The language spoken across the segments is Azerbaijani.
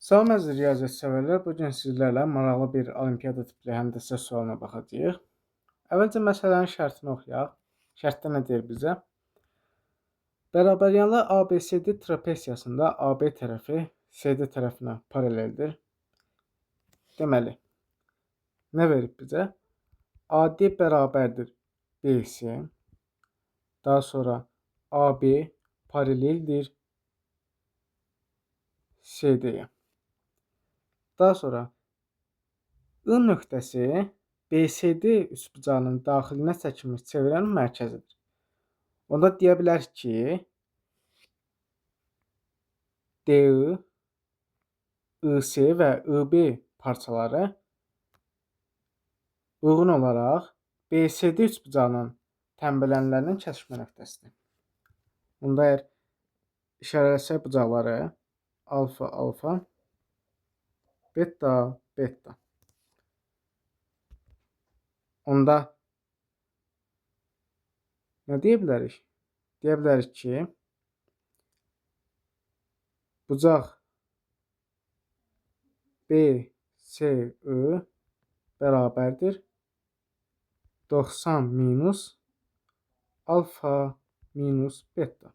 Salam əziz riyaziyyat sevərlər. Bu gün sizlərlə maraqlı bir olimpiada tipli həndəsə sualına baxacağıq. Əvvəlcə məsələnin şərtini oxuyaq. Şərtdə nə deyir bizə? Bərabəryanlı ABCD trapesiyasında AB tərəfi CD tərəfinə paraleldir. Deməli, nə verib bizə? AD bərabərdir BC. Daha sonra AB paraleldir CD-yə. Daha sonra I nöqtəsi BCD üçbucağının daxilinə çəkilmiş çevrənin mərkəzidir. Onda deyə bilərik ki, DI, IC və IB parçaları uyğun olaraq BCD üçbucağının tənbələnlərinin kəsişmə nöqtəsidir. Onda əgər işarələsək bucaqları alfa, alfa, beta, beta. Onda nə deyə bilərik? Deyə bilərik ki, bucaq BCI bərabərdir 90 minus alfa minus beta.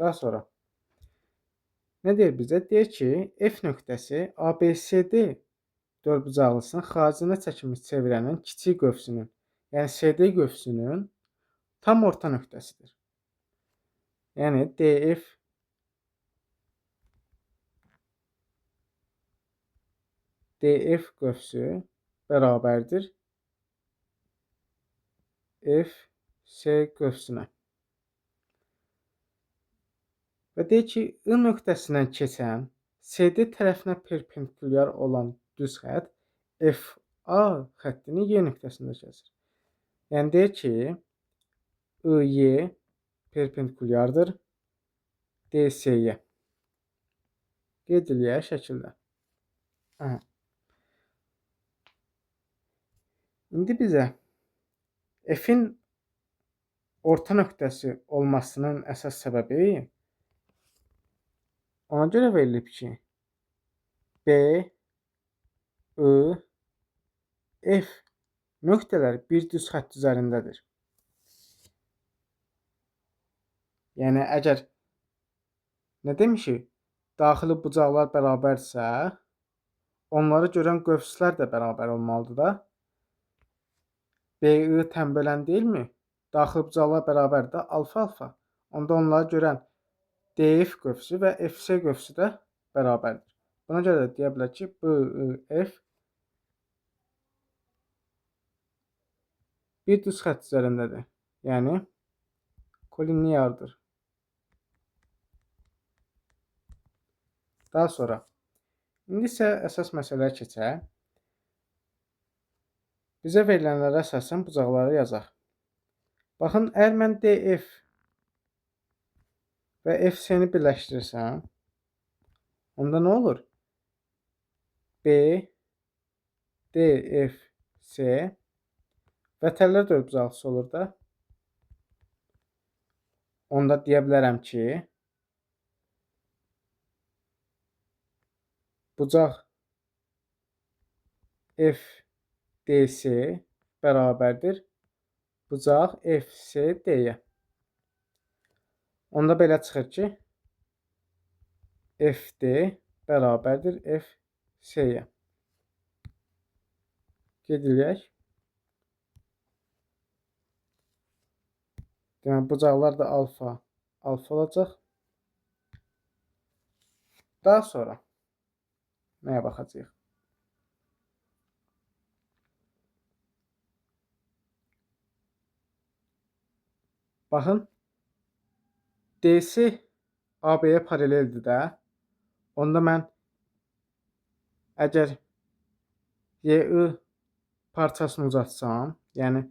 Daha sonra nə deyir bizə? Deyir ki, F nöqtəsi ABCD dördbucaqlısının xaricinə çəkilmiş çevrənin kiçik qövsünün, yəni CD qövsünün tam orta nöqtəsidir. Yəni DF qövsü bərabərdir FC qövsünə. Və deyir ki, I nöqtəsindən keçən CD tərəfinə perpendikulyar olan düz xətt FA xəttini Y nöqtəsində kəsir. Yəni deyir ki, IY perpendikulyardır DC-yə. Qeyd eləyək şəkildə. İndi bizə F-in orta nöqtəsi olmasının əsas səbəbi ona görə verilib ki, B, I, F nöqtələri bir düz xətt üzərindədir. Yəni, əgər nə demişik, daxili bucaqlar bərabərsə, onları görən qövslər də bərabər olmalıdır da. BI tənbələn deyilmi? Daxili bucaqlar bərabərdir, alfa, alfa. Onda onları görən DF qövsü və FC qövsü də bərabərdir. Buna görə də deyə bilər ki, BIF bir düz xətt üzərindədir. Yəni, koliniyardır. Daha sonra, indi isə əsas məsələyə keçək. Bizə verilənlərə əsasən bucaqları yazaq. Baxın, əgər mən DF və FC-ni birləşdirirsəm, onda nə olur? B, DFC vətərlər dördbucaqlısı olur da. Onda deyə bilərəm ki, bucaq FDC bərabərdir bucaq FCD-yə. Onda belə çıxır ki, FD bərabərdir FC-yə. Qeyd eləyək. Demək, bucaqlar da alfa, alfa olacaq. Daha sonra nəyə baxacağıq? Baxın, DC AB-yə paraleldir də. Onda mən əgər YI parçasını uzatsam, yəni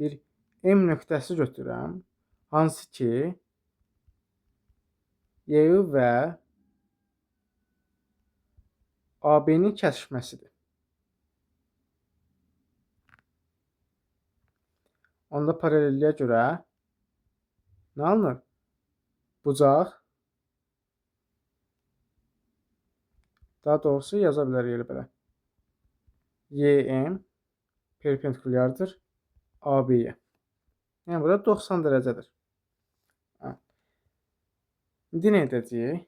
bir M nöqtəsi götürürəm, hansı ki, YI və AB-nin kəsişməsidir. Onda paralelliyə görə nə alınır? bucaq, daha doğrusu yaza bilərik elə belə. YM perpendikulyardır AB-yə. Yəni bura 90 dərəcədir. İndi nə edəcəyik?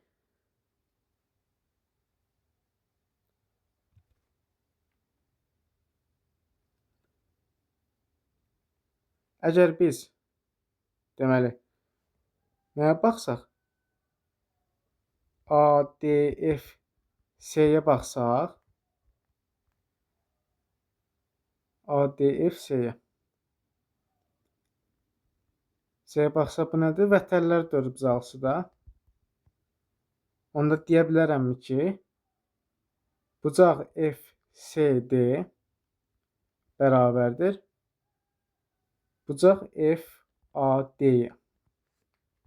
Əgər biz deməli nəyə baxsaq, ADF C-yə baxsaq, ADF C-yə. C-yə baxsaq bu nədir? Vətərlər dördbucaqlısı da. Onda deyə bilərəmmi ki, bucaq FCD bərabərdir bucaq FAD-yə.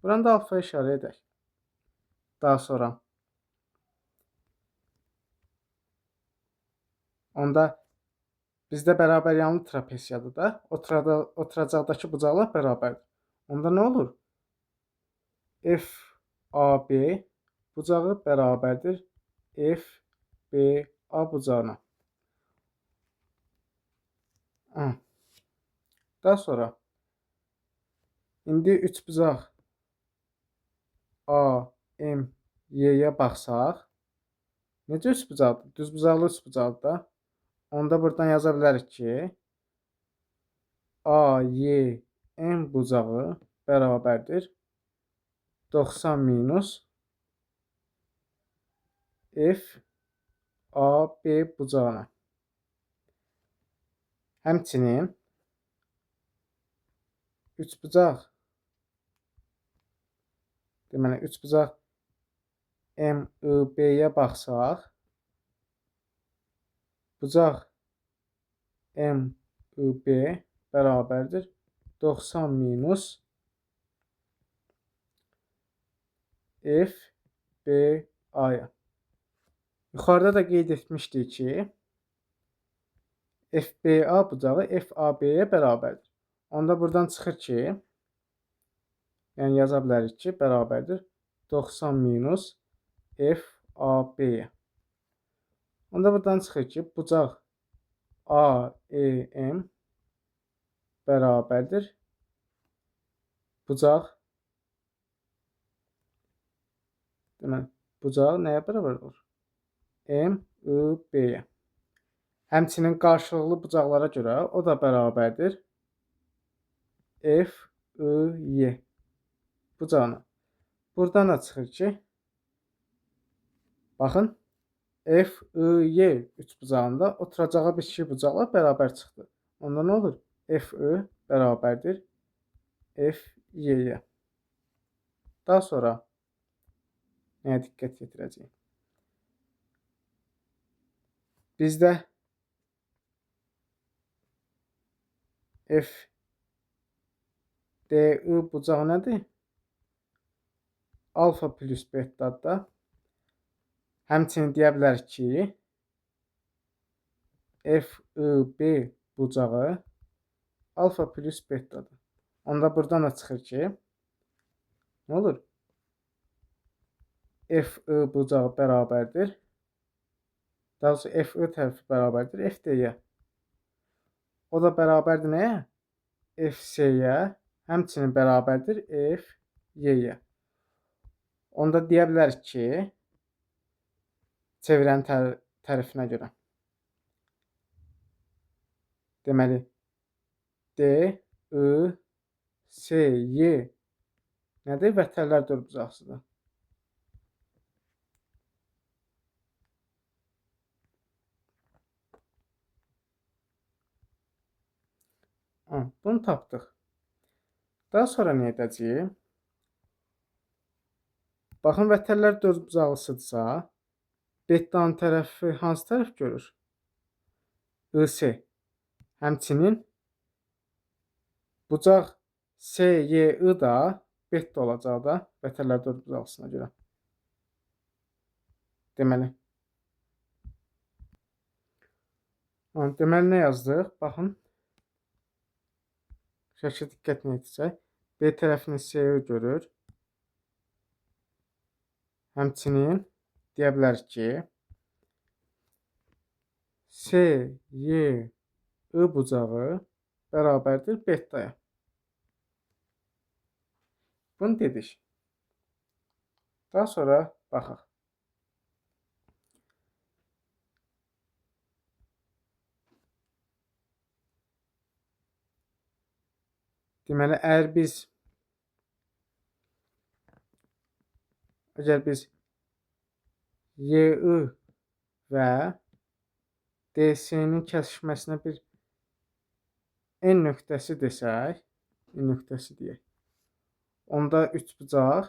Buranı da alfa işarə edək. Daha sonra onda bizdə bərabər yanlı trapesiyadır da. Oturacaqdakı bucaqlar bərabərdir. Onda nə olur? FAB bucağı bərabərdir FBA bucağına. Daha sonra indi üçbucaq AMY-yə baxsaq, necə üçbucaqdır? Düzbucaqlı üçbucaqdır da. Onda buradan yaza bilərik ki, AYM bucağı bərabərdir 90 minus FAB bucağına. Həmçinin üçbucaq deməli üçbucaq MIB-yə baxsaq, bucaq MIB bərabərdir 90 minus FBA-ya. Yuxarıda da qeyd etmişdik ki, FBA bucağı FAB-yə bərabərdir. Onda buradan çıxır ki, yəni yaza bilərik ki, bərabərdir 90 minus FAB-yə. Onda buradan çıxır ki, bucaq AEM bərabərdir bucaq deməli, bucaq nəyə bərabər olur? MIB-yə. Həmçinin qarşılıqlı bucaqlara görə o da bərabərdir FIY bucağına. Buradan da çıxır ki, baxın, FIY üçbucağında oturacağı bitişik bucaqlar bərabər çıxdı. Onda nə olur? FI bərabərdir FY-yə. Daha sonra nəyə diqqət yetirəcəyik? Bizdə FDI bucağı nədir? Alfa plus betadır da. Həmçinin deyə bilərik ki, FIB bucağı alfa plus betadır. Onda buradan da çıxır ki, nə olur? FI bucağı bərabərdir. Daha doğrusu FI tərəfi bərabərdir FD-yə. O da bərabərdir nəyə? FC-yə. Həmçinin bərabərdir FY-yə. Onda deyə bilərik ki, çevirən tərifinə görə. Deməli, D, I, S, Y nədir? Vətərlər dördbucaqlısıdır. Bunu tapdıq. Daha sonra nə edəcəyik? Baxın, vətərlər dördbucaqlısıdırsa, betanın tərəfi hansı tərəf görür? IS. Həmçinin bucaq SYI da beta olacaq da vətərlər dördbucaqlısına görə. Deməli nə yazdıq? Baxın. Şəkil diqqətlə etsək. B tərəfini SY görür. Həmçinin deyə bilərik ki, SYI bucağı bərabərdir betaya. Bunu dedik. Daha sonra baxaq. Deməli, əgər biz YI və DS'nin kəsişməsinə bir N nöqtəsi desək, N nöqtəsi deyək. Onda üçbucaq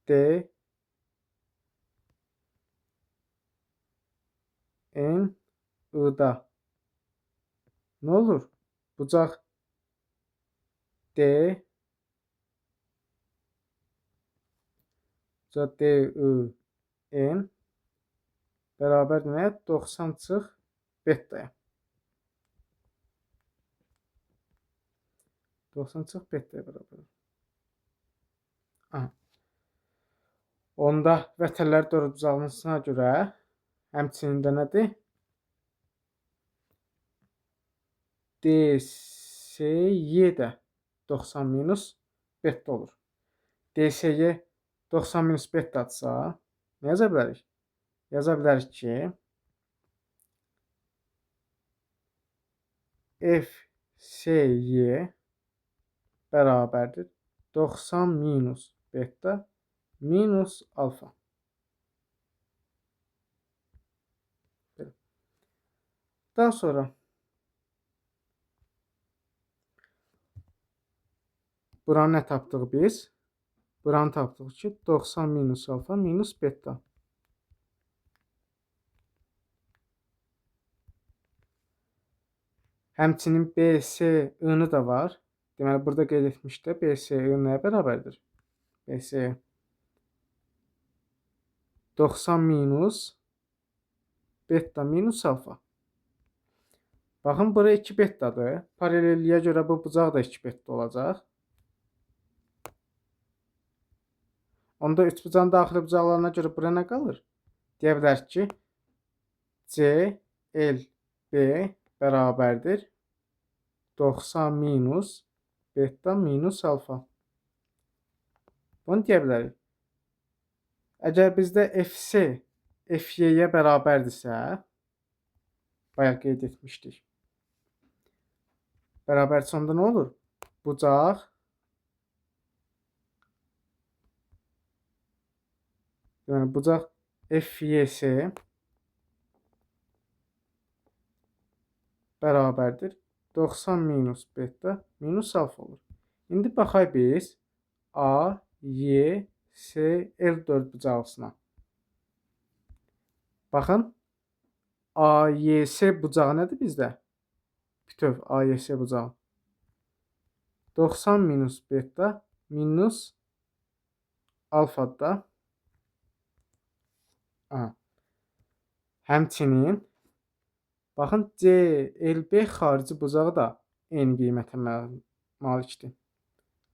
D N I-da nə olur? Bucaq D I N bərabər nəyə? 90 betaya. 90 betaya bərabər. Onda vətənlər dördbucağlısına görə həmçinin də nədir? DSY də 90 minus beta olur. DSY 90 minus betadsa nə yaza bilərik? Yaza bilərik ki, FSY bərabərdir 90 minus beta minus alfa. Daha sonra buranı nə tapdıq biz? Buranı tapdıq ki, 90 minus alfa minus beta. Həmçinin BSI-ni da var. Deməli, burada qeyd etmişdə BSI nəyə bərabərdir? BSI 90 minus beta minus alfa. Baxın, bura 2 betadır. Paralelliyə görə bu bucaq da 2 beta olacaq. Onda üçbucağın daxili bucaqlarına görə bura nə qalır? Deyə bilərik ki, CLB bərabərdir 90 minus beta minus alfa. Bunu deyə bilərik. Əgər bizdə FC FY-yə bərabərdirsə, bayaq qeyd etmişdik. Bərabərdirsə, onda nə olur? Bucaq FYS bərabərdir 90 minus beta minus alfa olur. İndi baxaq biz A, Y, S, L dördbucaqlısına. Baxın, AYS bucağı nədir bizdə? Bütöv AYS bucağı. 90 minus beta minus alfa-da. Həmçinin baxın, CLB xarici bucağı da eyni qiymətə malikdir.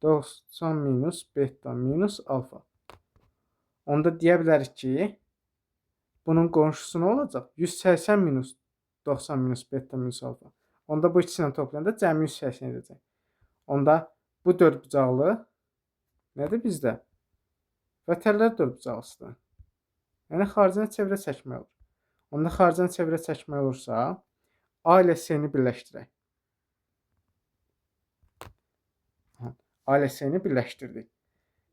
90 minus beta minus alfa. Onda deyə bilərik ki, bunun qonşusu nə olacaq? 180 minus 90 minus beta minus alfa. Onda bu ikisi ilə toplayanda cəmi 180 edəcək. Onda bu dördbucaqlı nədir bizdə? Vətənlər dördbucaqlısıdır. Yəni xaricinə çevrə çəkmək olur. Onda xaricinə çevrə çəkmək olursa, A ilə S-ni birləşdirək. A ilə S-ni birləşdirdik.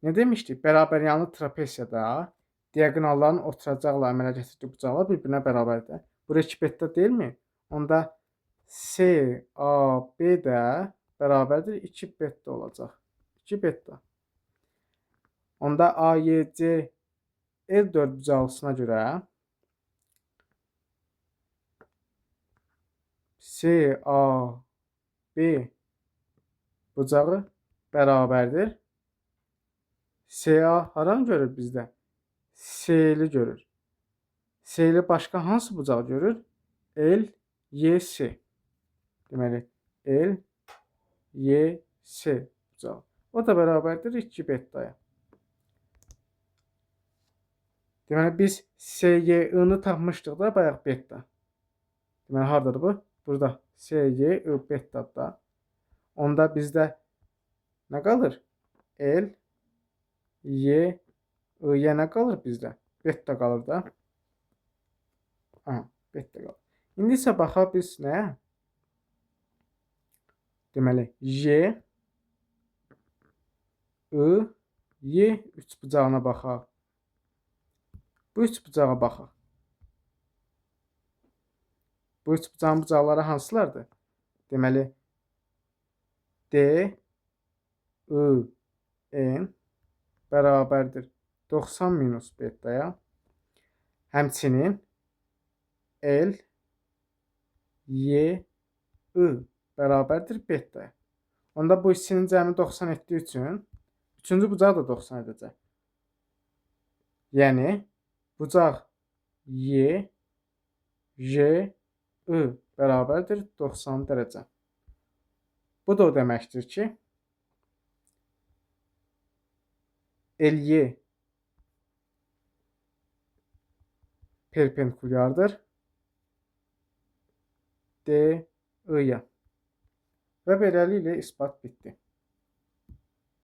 Nə demişdik? Bərabəryanlı trapeziyada diaqonalların oturacaqla əmələ gətirdiyi bucaqlar bir-birinə bərabərdir. Bura 2 beta deyilmi? Onda CAB də bərabərdir 2 beta olacaq. 2 beta. Onda AYC L dördbucaqlısına görə CAB bucağı bərabərdir. CA haranı görür bizdə? S-li görür. S-li başqa hansı bucağı görür? LYS. Deməli, LYS bucağı. O da bərabərdir 2 betaya. Deməli biz SY-ını tapmışdıq da bayaq beta. Deməli hardadır bu? Burada SY beta-da. Onda bizdə nə qalır? L Y I nə qalır bizdə? Beta qalır da. Aha, beta qalır. İndi isə baxaq biz nəyə? Deməli J I Y üçbucağına baxaq. Bu üçbucağa baxaq. Bu üçbucağın bucaqları hansılardır? Deməli D I N bərabərdir 90 minus betaya. Həmçinin L Y I bərabərdir betaya. Onda bu ikisinin cəmi 90 etdiyi üçün üçüncü bucaq da 90 edəcək. Yəni bucaq Y J I bərabərdir 90 dərəcə. Bu da o deməkdir ki, LY perpendikulyardır DI-yə. Və beləliklə isbat bitdi.